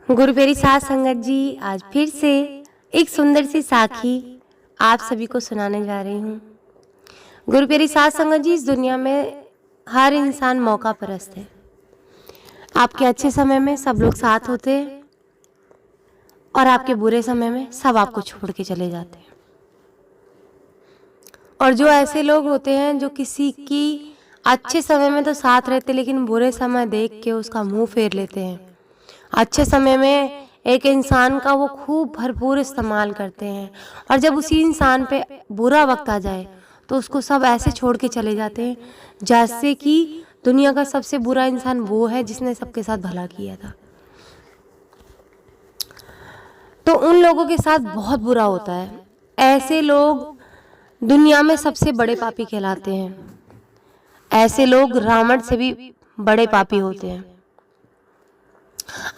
गुरु प्यारी साथ संगत जी, आज फिर से एक सुंदर सी साखी आप सभी को सुनाने जा रही हूँ। गुरु प्यारी साथ संगत जी, इस दुनिया में हर इंसान मौका परस्त है। आपके अच्छे समय में सब लोग साथ होते हैं और आपके बुरे समय में सब आपको छोड़ के चले जाते हैं। और जो ऐसे लोग होते हैं जो किसी की अच्छे समय में तो साथ रहते लेकिन बुरे समय देख के उसका मुंह फेर लेते हैं। अच्छे समय में एक इंसान का वो खूब भरपूर इस्तेमाल करते हैं और जब उसी इंसान पे बुरा वक्त आ जाए तो उसको सब ऐसे छोड़ के चले जाते हैं जैसे कि दुनिया का सबसे बुरा इंसान वो है जिसने सबके साथ भला किया था। तो उन लोगों के साथ बहुत बुरा होता है। ऐसे लोग दुनिया में सबसे बड़े पापी कहलाते हैं। ऐसे लोग रावण से भी बड़े पापी होते हैं।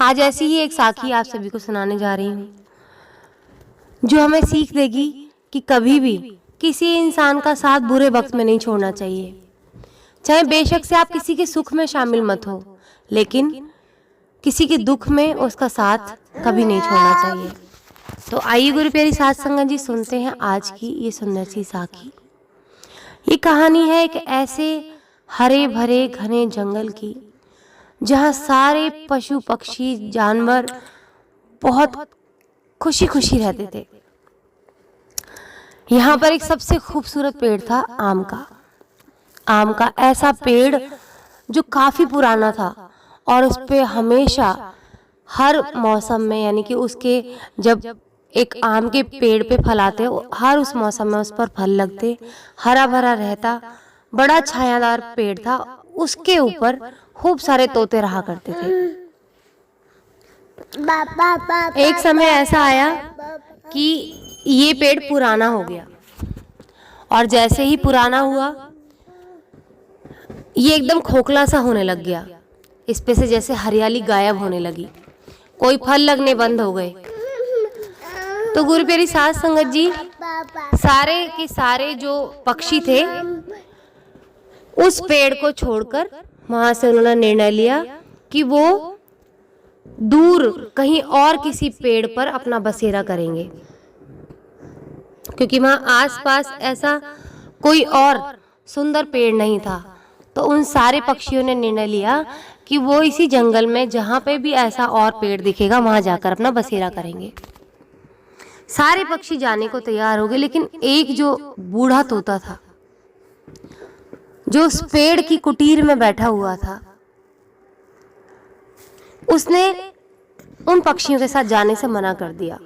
आज ऐसी ही एक साखी आप सभी को सुनाने जा रही हूँ जो हमें सीख देगी कि कभी भी किसी इंसान का साथ बुरे वक्त में नहीं छोड़ना चाहिए। चाहे बेशक से आप किसी के सुख में शामिल मत हो, लेकिन किसी के दुख में उसका साथ कभी नहीं छोड़ना चाहिए। तो आइए गुरु प्यारी साथ संगत जी, सुनते हैं आज की ये सुंदर सी साखी। ये कहानी है एक ऐसे हरे भरे घने जंगल की जहाँ सारे पशु पक्षी जानवर बहुत खुशी खुशी रहते थे। यहाँ पर एक सबसे खूबसूरत पेड़ था आम का ऐसा पेड़ जो काफी पुराना था और उस पे हमेशा हर मौसम में, यानी कि उसके जब एक आम के पेड़ पे फल आते हर उस मौसम में उस पर फल लगते, हरा भरा रहता, बड़ा छायादार पेड़ था। उसके ऊपर खूब सारे तोते रहा करते थे। एक समय ऐसा आया कि ये पेड़ पुराना हो गया और जैसे ही पुराना हुआ ये एकदम खोखला सा होने लग गया। इस पे से जैसे हरियाली गायब होने लगी, कोई फल लगने बंद हो गए। तो गुरु प्यारी साथ संगत जी, सारे के सारे जो पक्षी थे उस पेड़ को छोड़कर वहां से उन्होंने निर्णय लिया कि वो दूर कहीं और किसी पेड़ पर अपना बसेरा करेंगे, क्योंकि वहां आसपास ऐसा कोई और सुंदर पेड़ नहीं था। तो उन सारे पक्षियों ने निर्णय लिया कि वो इसी जंगल में जहां पे भी ऐसा और पेड़ दिखेगा वहां जाकर अपना बसेरा करेंगे। सारे पक्षी जाने को तैयार हो गए, लेकिन एक जो बूढ़ा तोता था जो उस पेड़ की कुटीर में बैठा हुआ था, उसने उन पक्षियों के साथ जाने से मना कर दिया।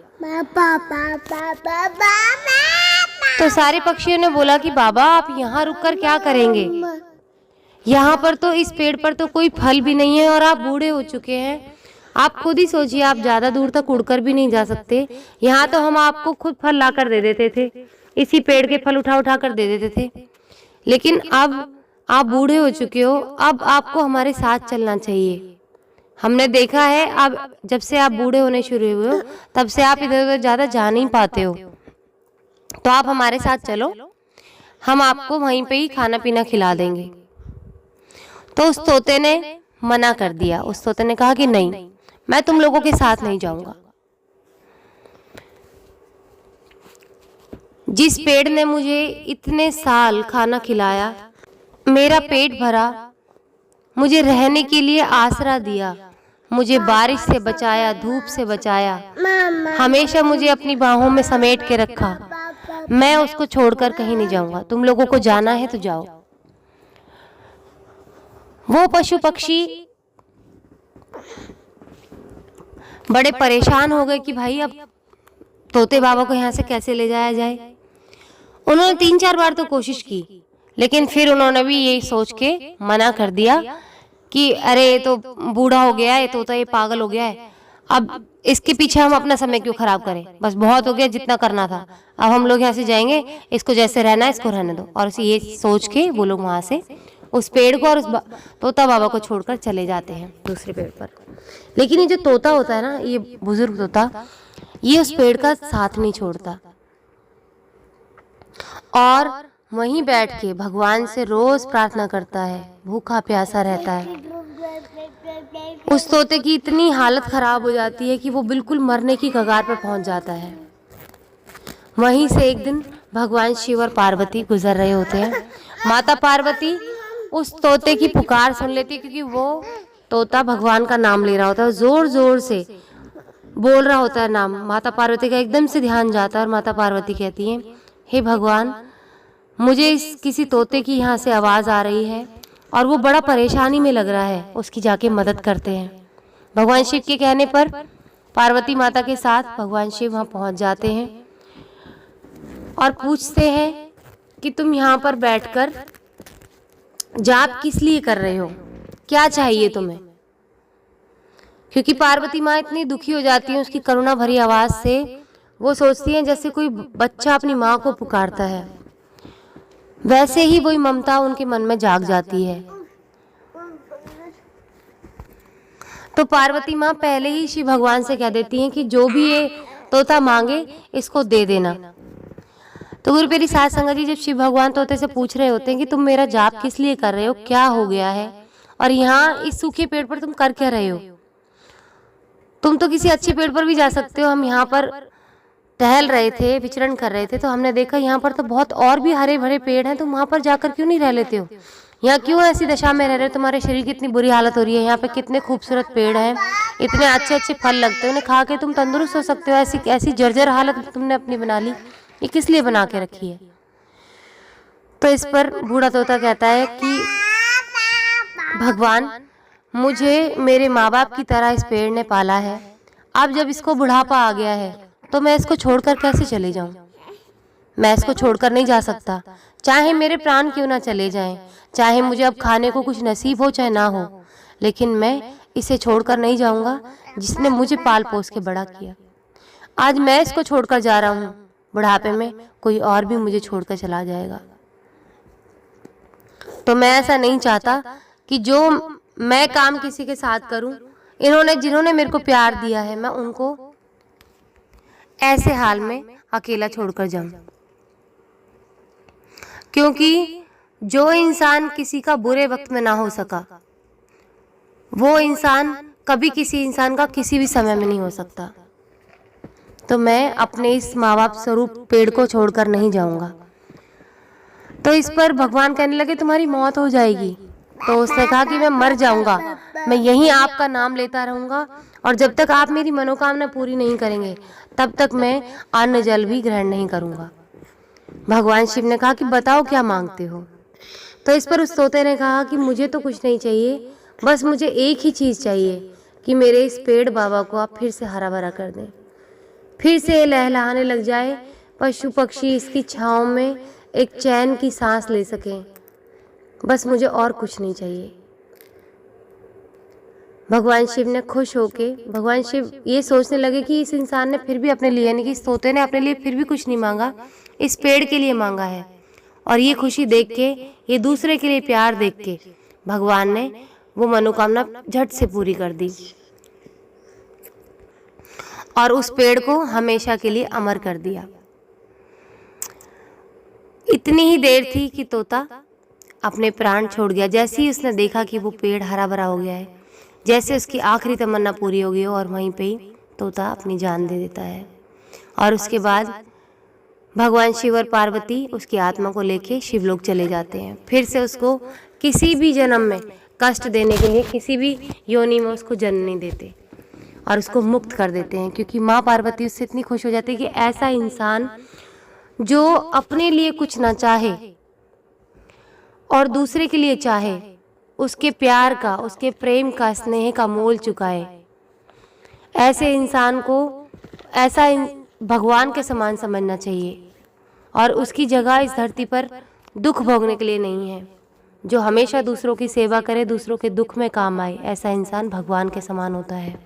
तो सारे पक्षियों ने बोला कि बाबा आप यहाँ रुककर क्या करेंगे, यहाँ पर तो इस पेड़ पर तो कोई फल भी नहीं है और आप बूढ़े हो चुके हैं। आप खुद ही सोचिए, आप ज्यादा दूर तक उड़कर भी नहीं जा सकते। यहाँ तो हम आपको खुद फल ला कर दे देते थे, इसी पेड़ के फल उठा उठा कर दे देते थे, लेकिन अब आप बूढ़े हो चुके हो, अब आपको हमारे साथ चलना चाहिए। हमने देखा है अब जब से आप बूढ़े होने शुरू हुए हो तब से आप इधर उधर ज्यादा जा नहीं पाते हो, तो आप हमारे साथ चलो, हम आपको वहीं पे ही खाना पीना खिला देंगे। तो उस तोते ने मना कर दिया। उस तोते ने कहा कि नहीं, मैं तुम लोगों के साथ नहीं जाऊंगा। जिस पेड़ ने मुझे इतने साल खाना खिलाया, मेरा पेट भरा, मुझे रहने के लिए आसरा दिया, मुझे बारिश से बचाया, धूप से बचाया, हमेशा मुझे अपनी बाहों में समेट के रखा, मैं उसको छोड़कर कहीं नहीं जाऊंगा। तुम लोगों को जाना है तो जाओ। वो पशु पक्षी बड़े परेशान हो गए कि भाई अब तोते बाबा को यहाँ से कैसे ले जाया जाए। उन्होंने 3-4 बार तो कोशिश की, लेकिन फिर उन्होंने भी यही सोच के मना कर दिया कि अरे ये तो बूढ़ा हो गया है, ये तोता ये पागल हो गया है, अब इसके पीछे हम अपना समय क्यों खराब करें, बस बहुत हो गया जितना करना था, अब हम लोग यहाँ से जाएंगे, इसको जैसे रहना है इसको रहने दो। और ये सोच के वो लोग वहां से उस पेड़ को और उस तोता बाबा को छोड़कर चले जाते हैं दूसरे पेड़ पर। लेकिन ये जो तोता होता है ना, ये बुजुर्ग तोता, ये उस पेड़ का साथ नहीं छोड़ता और वहीं बैठ के भगवान से रोज प्रार्थना करता है, भूखा प्यासा रहता है। उस तोते की इतनी हालत खराब हो जाती है कि वो बिल्कुल मरने की कगार पर पहुंच जाता है। वहीं से एक दिन भगवान शिव और पार्वती गुजर रहे होते हैं। माता पार्वती उस तोते की पुकार सुन लेती है, क्योंकि वो तोता भगवान का नाम ले रहा होता है, जोर जोर से बोल रहा होता है नाम। माता पार्वती का एकदम से ध्यान जाता है और माता पार्वती कहती है, हे भगवान, मुझे इस किसी तोते की यहाँ से आवाज़ आ रही है और वो बड़ा परेशानी में लग रहा है, उसकी जाके मदद करते हैं। भगवान शिव के कहने पर पार्वती माता के साथ भगवान शिव वहाँ पहुँच जाते हैं और पूछते हैं कि तुम यहाँ पर बैठकर जाप किस लिए कर रहे हो, क्या चाहिए तुम्हें। क्योंकि पार्वती माँ इतनी दुखी हो जाती है उसकी करुणा भरी आवाज़ से, वो सोचती हैं जैसे कोई बच्चा अपनी माँ को पुकारता है, वैसे ही वही ममता उनके मन में जाग जाती है। तो पार्वती माँ पहले ही शिव भगवान से कह देती हैं कि जो भी ये तोता मांगे इसको दे देना। तो गुरु प्यारी साध संगत जी, जब शिव भगवान तोते से पूछ रहे होते हैं कि तुम मेरा जाप किस लिए कर रहे हो, क्या हो गया है, और यहाँ इस सूखे पेड़ पर तुम कर क्या रहे हो, तुम तो किसी अच्छे पेड़ पर भी जा सकते हो। हम यहाँ पर टहल रहे थे, विचरण कर रहे थे, तो हमने देखा यहाँ पर तो बहुत और भी हरे भरे पेड़ हैं, तुम वहाँ पर जाकर क्यों नहीं रह लेते हो, यहाँ क्यों ऐसी दशा में रह रहे हो, तुम्हारे शरीर की इतनी बुरी हालत हो रही है, यहाँ पे कितने खूबसूरत पेड़ हैं, इतने अच्छे अच्छे फल लगते हैं, उन्हें खा के तुम तंदुरुस्त हो सकते हो, ऐसी ऐसी जर्जर हालत तुमने अपनी बना ली, ये किस लिए बना के रखी है। तो इस पर बूढ़ा तोता कहता है कि भगवान, मुझे मेरे माँ बाप की तरह इस पेड़ ने पाला है, अब जब इसको बुढ़ापा आ गया है तो मैं इसको छोड़कर कैसे चले जाऊं, मैं इसको छोड़कर नहीं जा सकता, चाहे मेरे प्राण क्यों ना चले जाएं, चाहे मुझे अब खाने को कुछ नसीब हो चाहे ना हो, लेकिन मैं इसे छोड़कर नहीं जाऊंगा जिसने मुझे पाल पोस के बड़ा किया। आज मैं इसको छोड़कर जा रहा हूँ, बुढ़ापे में कोई और भी मुझे छोड़कर चला जाएगा। तो मैं ऐसा नहीं चाहता कि जो मैं काम किसी के साथ करूं, जिन्होंने मेरे को प्यार दिया है, मैं उनको ऐसे हाल में अकेला छोड़कर जाऊं। क्योंकि जो इंसान किसी का बुरे वक्त में ना हो सका, वो इंसान कभी किसी इंसान का किसी भी समय में नहीं हो सकता। तो मैं अपने इस माँ बाप स्वरूप पेड़ को छोड़कर नहीं जाऊंगा। तो इस पर भगवान कहने लगे, तुम्हारी मौत हो जाएगी। तो उसने कहा कि मैं मर जाऊंगा, मैं यहीं आपका नाम लेता रहूंगा, और जब तक आप मेरी मनोकामना पूरी नहीं करेंगे तब तक मैं अन्न जल भी ग्रहण नहीं करूंगा। भगवान शिव ने कहा कि बताओ क्या मांगते हो। तो इस पर उस तोते ने कहा कि मुझे तो कुछ नहीं चाहिए, बस मुझे एक ही चीज़ चाहिए कि मेरे इस पेड़ बाबा को आप फिर से हरा भरा कर दें, फिर से लहलहाने लग जाए, पशु पक्षी इसकी छाँव में एक चैन की सांस ले सकें, बस मुझे और कुछ नहीं चाहिए। भगवान शिव ने खुश होके, भगवान शिव ये सोचने लगे कि इस इंसान ने फिर भी अपने लिए, यानी कि इस तोते ने अपने लिए फिर भी कुछ नहीं मांगा, इस पेड़ के लिए मांगा है। और ये खुशी देख के, ये दूसरे के लिए प्यार देख के भगवान ने वो मनोकामना झट से पूरी कर दी और उस पेड़ को हमेशा के लिए अमर कर दिया। इतनी ही देर थी कि तोता अपने प्राण छोड़ गया। जैसे ही उसने देखा कि वो पेड़ हरा भरा हो गया है, जैसे उसकी आखिरी तमन्ना पूरी हो गई हो, और वहीं पे ही तोता अपनी जान दे देता है। और उसके बाद भगवान शिव और पार्वती उसकी आत्मा को लेके शिवलोक चले जाते हैं। फिर से उसको किसी भी जन्म में कष्ट देने के लिए किसी भी योनि में उसको जन्म नहीं देते और उसको मुक्त कर देते हैं, क्योंकि माँ पार्वती उससे इतनी खुश हो जाती है कि ऐसा इंसान जो अपने लिए कुछ ना चाहे और दूसरे के लिए चाहे, उसके प्यार का, उसके प्रेम का, स्नेह का मोल चुकाए, ऐसे इंसान को ऐसा भगवान के समान समझना चाहिए। और उसकी जगह इस धरती पर दुख भोगने के लिए नहीं है। जो हमेशा दूसरों की सेवा करे, दूसरों के दुख में काम आए, ऐसा इंसान भगवान के समान होता है।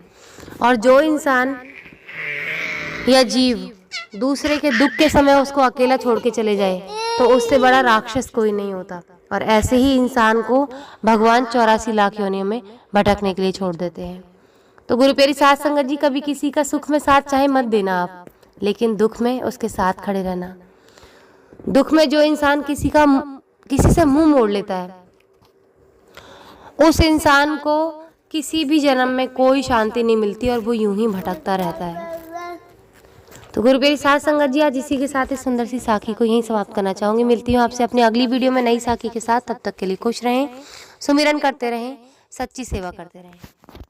और जो इंसान या जीव दूसरे के दुख के समय उसको अकेला छोड़ के चले जाए, तो उससे बड़ा राक्षस कोई नहीं होता। और ऐसे ही इंसान को भगवान 84 लाख योनियों में भटकने के लिए छोड़ देते हैं। तो गुरु प्यारी साध संगत जी, कभी किसी का सुख में साथ चाहे मत देना आप, लेकिन दुख में उसके साथ खड़े रहना। दुख में जो इंसान किसी से मुंह मोड़ लेता है, उस इंसान को किसी भी जन्म में कोई शांति नहीं मिलती और वो यूं ही भटकता रहता है। तो गुरु मेरी साथ संगत जी, आज इसी के साथ इस सुंदर सी साखी को यहीं समाप्त करना चाहूँगी। मिलती हूँ आपसे अपनी अगली वीडियो में नई साखी के साथ। तब तक के लिए खुश रहें, सुमिरन करते रहें, सच्ची सेवा करते रहें।